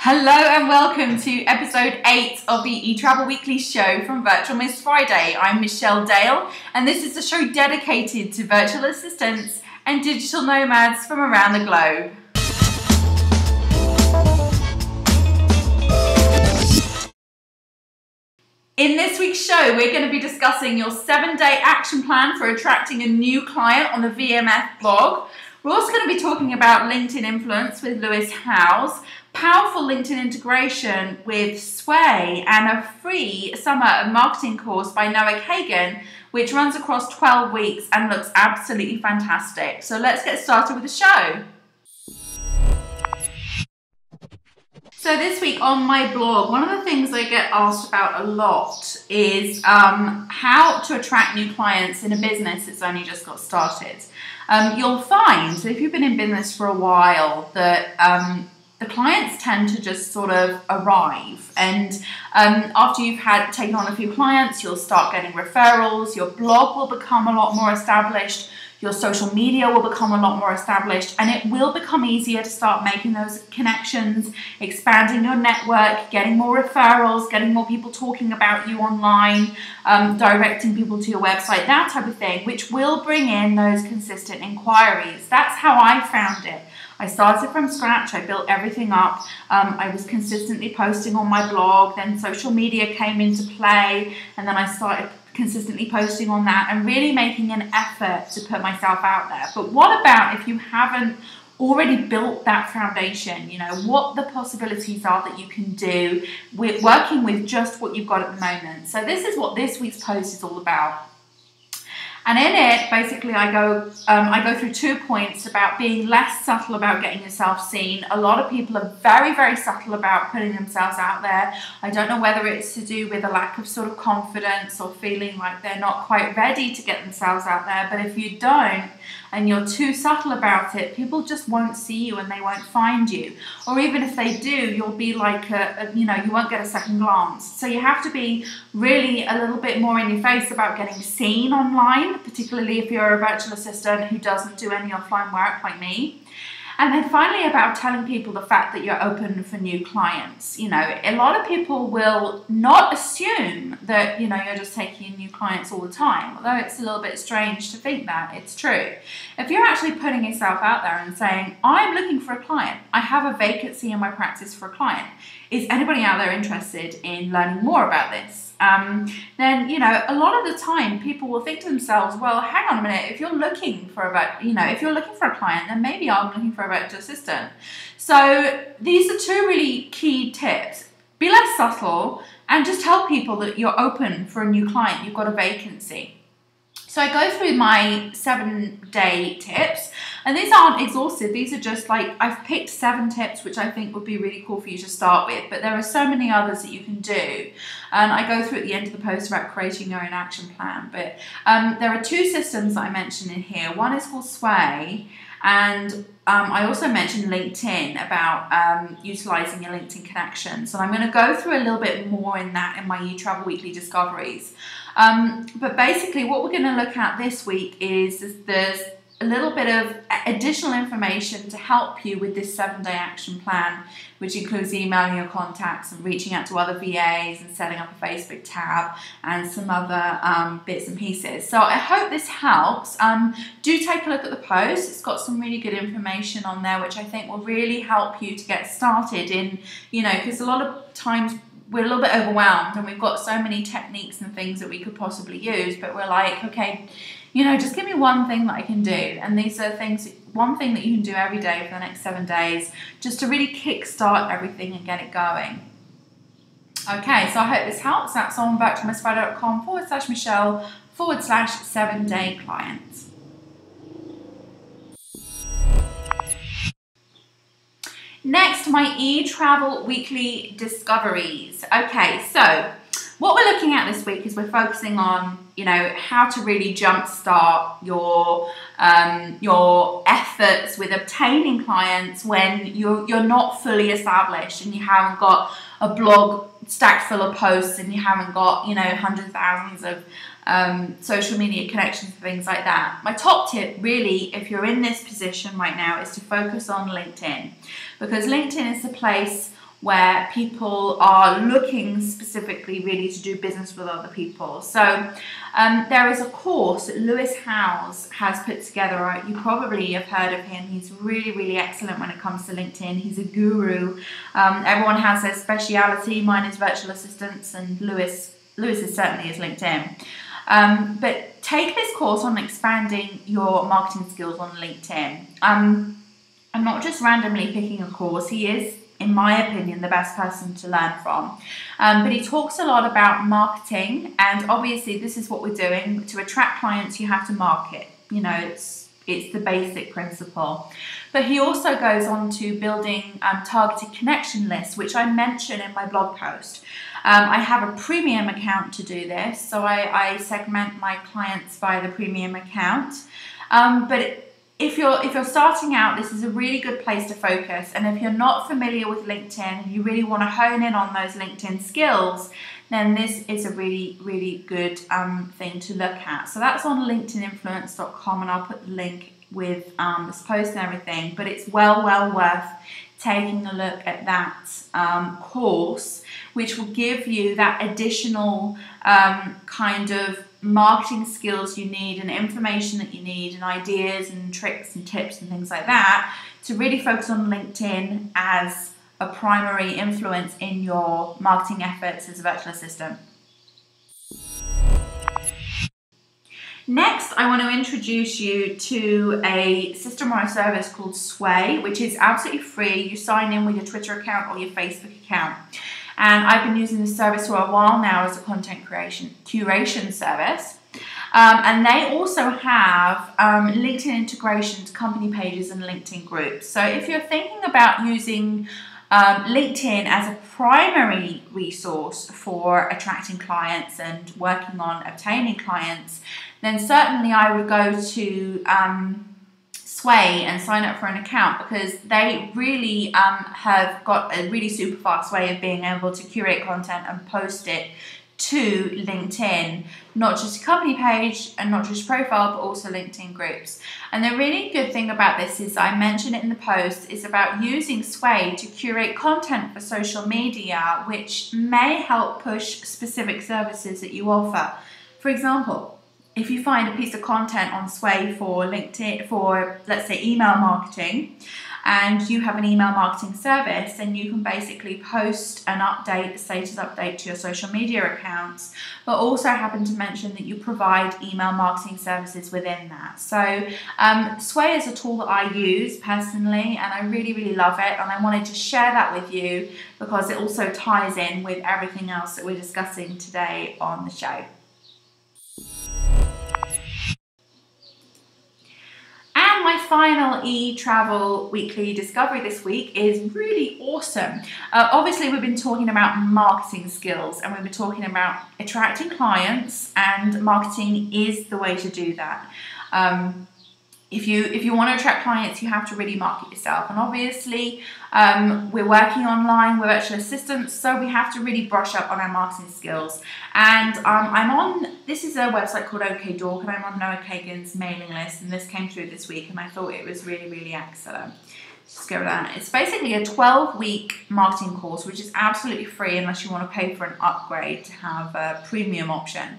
Hello and welcome to episode 8 of the eTravel Weekly show from Virtual Miss Friday. I'm Michelle Dale and this is a show dedicated to virtual assistants and digital nomads from around the globe. In this week's show, we're going to be discussing your 7-day action plan for attracting a new client on the VMF blog. We're also going to be talking about LinkedIn influence with Lewis Howes, powerful LinkedIn integration with Sway, and a free summer marketing course by Noah Kagan, which runs across 12 weeks and looks absolutely fantastic. So let's get started with the show. So this week on my blog, one of the things I get asked about a lot is how to attract new clients in a business that's only just got started. You'll find, so if you've been in business for a while, that the clients tend to just sort of arrive, and after you've taken on a few clients, you'll start getting referrals, your blog will become a lot more established, your social media will become a lot more established, and it will become easier to start making those connections, expanding your network, getting more referrals, getting more people talking about you online, directing people to your website, that type of thing, which will bring in those consistent inquiries. That's how I found it. I started from scratch, I built everything up, I was consistently posting on my blog, then social media came into play, and then I started consistently posting on that and really making an effort to put myself out there. But what about if you haven't already built that foundation? You know, what the possibilities are that you can do with working with just what you've got at the moment. So this is what this week's post is all about. And in it, basically, I go through 2 points about being less subtle about getting yourself seen. A lot of people are very, very subtle about putting themselves out there. I don't know whether it's to do with a lack of sort of confidence or feeling like they're not quite ready to get themselves out there. But if you don't, and you're too subtle about it, people just won't see you and they won't find you. Or even if they do, you'll be like, you won't get a second glance. So you have to be really a little bit more in your face about getting seen online, particularly if you're a virtual assistant who doesn't do any offline work like me. And then finally, about telling people the fact that you're open for new clients. You know, a lot of people will not assume that, you're just taking in new clients all the time, although it's a little bit strange to think that. It's true. If you're actually putting yourself out there and saying, I'm looking for a client, I have a vacancy in my practice for a client, is anybody out there interested in learning more about this? Then, a lot of the time people will think to themselves, well, hang on a minute, if you're looking for a client, then maybe I'm looking for a virtual assistant. So these are 2 really key tips. Be less subtle and just tell people that you're open for a new client, you've got a vacancy. So I go through my 7-day tips, and these aren't exhaustive. These are just like, I've picked 7 tips which I think would be really cool for you to start with, but there are so many others that you can do. And I go through at the end of the post about creating your own action plan. But there are 2 systems that I mentioned in here. One is called Sway, and I also mentioned LinkedIn, about utilizing your LinkedIn connections. And I'm going to go through a little bit more in that in my eTravel Weekly Discoveries. But basically what we're going to look at this week is there's a little bit of additional information to help you with this 7-day action plan, which includes emailing your contacts and reaching out to other VAs and setting up a Facebook tab and some other bits and pieces. So I hope this helps. Do take a look at the post. It's got some really good information on there, which I think will really help you to get started in, because a lot of times we're a little bit overwhelmed and we've got so many techniques and things that we could possibly use, but we're like, okay, just give me one thing that I can do. And these are one thing that you can do every day for the next 7 days, just to really kickstart everything and get it going. Okay, so I hope this helps. That's on virtualmissfriday.com/Michelle/7-day clients. Next, my eTravel Weekly Discoveries. Okay, so what we're looking at this week is we're focusing on, how to really jumpstart your efforts with obtaining clients when you're not fully established and you haven't got a blog stacked full of posts and you haven't got, hundreds of thousands of social media connections and things like that. My top tip really, if you're in this position right now, is to focus on LinkedIn, because LinkedIn is the place where people are looking specifically really to do business with other people. So there is a course that Lewis Howes has put together. You probably have heard of him. He's really, really excellent when it comes to LinkedIn. He's a guru. Everyone has their speciality. Mine is virtual assistants, and Lewis's certainly is LinkedIn. But take this course on expanding your marketing skills on LinkedIn. I'm not just randomly picking a course. He is, in my opinion, the best person to learn from. But he talks a lot about marketing, and obviously this is what we're doing. To attract clients, you have to market. You know, it's the basic principle. But he also goes on to building targeted connection lists, which I mention in my blog post. I have a premium account to do this, so I segment my clients via the premium account. But if you're starting out, this is a really good place to focus. And if you're not familiar with LinkedIn and you really want to hone in on those LinkedIn skills, then this is a really, really good thing to look at. So that's on linkedininfluence.com, and I'll put the link with this post and everything. But it's well worth taking a look at that course, which will give you that additional kind of marketing skills you need and information that you need and ideas and tricks and tips and things like that to really focus on LinkedIn as a primary influence in your marketing efforts as a virtual assistant. Next, I want to introduce you to a system or a service called Sway, which is absolutely free. You sign in with your Twitter account or your Facebook account. And I've been using this service for a while now as a content curation service. And they also have LinkedIn integration to company pages and LinkedIn groups. So if you're thinking about using LinkedIn as a primary resource for attracting clients and working on obtaining clients, then certainly I would go to Sway and sign up for an account, because they really have got a really super fast way of being able to curate content and post it to LinkedIn, not just a company page and not just profile, but also LinkedIn groups. And the really good thing about this is, I mentioned it in the post, is about using Sway to curate content for social media, which may help push specific services that you offer. For example, if you find a piece of content on Sway for LinkedIn, for let's say email marketing, and you have an email marketing service, then you can basically post an update, a status update to your social media accounts, but also happen to mention that you provide email marketing services within that. So Sway is a tool that I use personally, and I really, really love it, and I wanted to share that with you because it also ties in with everything else that we're discussing today on the show. And my final e-travel weekly discovery this week is really awesome. Obviously, we've been talking about marketing skills, and we've been talking about attracting clients, and marketing is the way to do that. If you want to attract clients, you have to really market yourself. And obviously, we're working online, we're virtual assistants, so we have to really brush up on our marketing skills. And this is a website called OKDork, and I'm on Noah Kagan's mailing list, and this came through this week, and I thought it was really, really excellent. Just go with that. It's basically a 12-week marketing course, which is absolutely free unless you want to pay for an upgrade to have a premium option.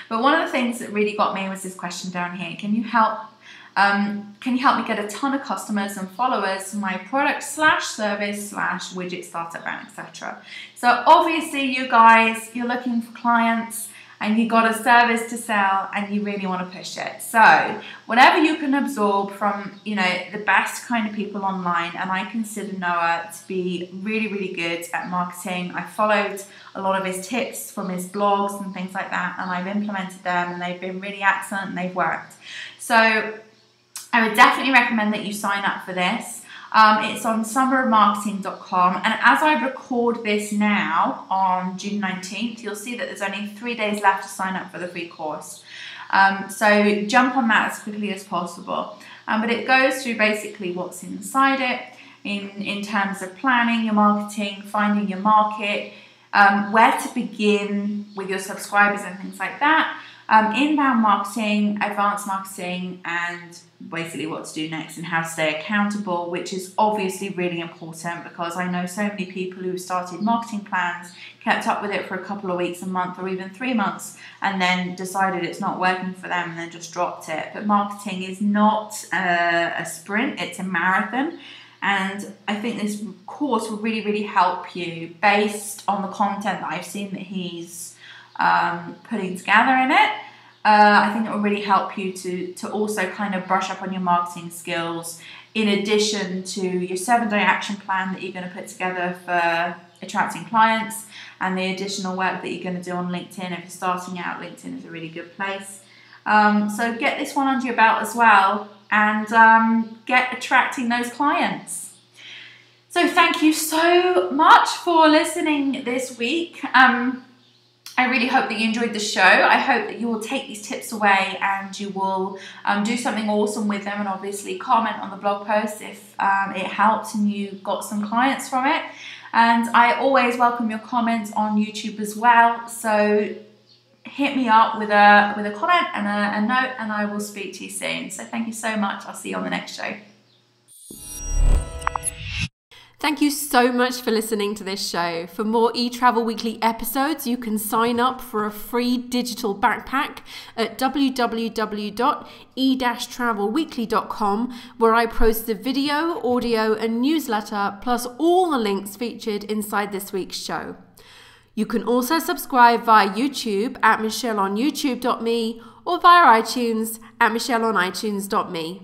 But one of the things that really got me was this question down here: can you help me get a ton of customers and followers to my product /service /widget startup brand, etc. So obviously, you guys, you're looking for clients and you got a service to sell and you really want to push it. So whatever you can absorb from, the best kind of people online, and I consider Noah to be really, really good at marketing. I followed a lot of his tips from his blogs and things like that, and I've implemented them, and they've been really excellent and they've worked. So I would definitely recommend that you sign up for this. It's on summerofmarketing.com, and as I record this now on June 19th, you'll see that there's only 3 days left to sign up for the free course. So jump on that as quickly as possible. But it goes through basically what's inside it in terms of planning your marketing, finding your market, where to begin with your subscribers and things like that. inbound marketing, advanced marketing, and basically what to do next and how to stay accountable, which is obviously really important because I know so many people who started marketing plans, kept up with it for a couple of weeks, a month, or even 3 months, and then decided it's not working for them and then just dropped it. But marketing is not a sprint, it's a marathon. And I think this course will really, really help you based on the content that I've seen that he's putting together in it. I think it will really help you to also kind of brush up on your marketing skills in addition to your 7-day action plan that you're going to put together for attracting clients and the additional work that you're going to do on LinkedIn. If you're starting out, LinkedIn is a really good place. So get this one under your belt as well and get attracting those clients. So thank you so much for listening this week. I really hope that you enjoyed the show. I hope that you will take these tips away and you will do something awesome with them, and obviously comment on the blog post if it helped and you got some clients from it. And I always welcome your comments on YouTube as well. So hit me up with a comment and a note, and I will speak to you soon. So thank you so much. I'll see you on the next show. Thank you so much for listening to this show. For more eTravel Weekly episodes, you can sign up for a free digital backpack at www.e-travelweekly.com, where I post the video, audio, and newsletter, plus all the links featured inside this week's show. You can also subscribe via YouTube at michelleonyoutube.me or via iTunes at michelleonitunes.me.